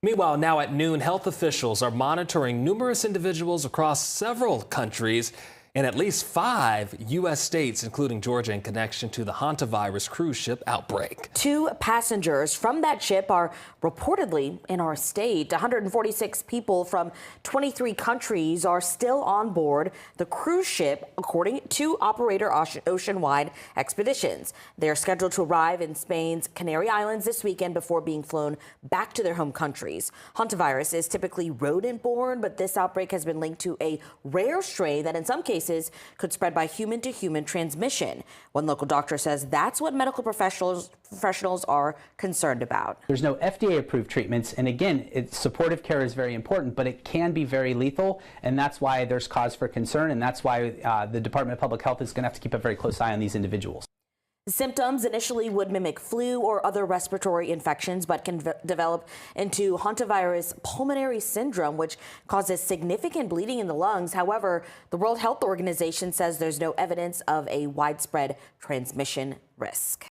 Meanwhile, now at noon, health officials are monitoring numerous individuals across several countries in at least 5 U.S. states, including Georgia, in connection to the hantavirus cruise ship outbreak. 2 passengers from that ship are reportedly in our state. 146 people from 23 countries are still on board the cruise ship, according to operator Oceanwide Expeditions. They're scheduled to arrive in Spain's Canary Islands this weekend before being flown back to their home countries. Hantavirus is typically rodent-borne, but this outbreak has been linked to a rare strain that in some cases could spread by human-to-human transmission. One local doctor says that's what medical professionals are concerned about. There's no FDA-approved treatments, and again, supportive care is very important, but it can be very lethal, and that's why there's cause for concern, and that's why the Department of Public Health is going to have to keep a very close eye on these individuals. Symptoms initially would mimic flu or other respiratory infections, but can develop into hantavirus pulmonary syndrome, which causes significant bleeding in the lungs. However, the World Health Organization says there's no evidence of a widespread transmission risk.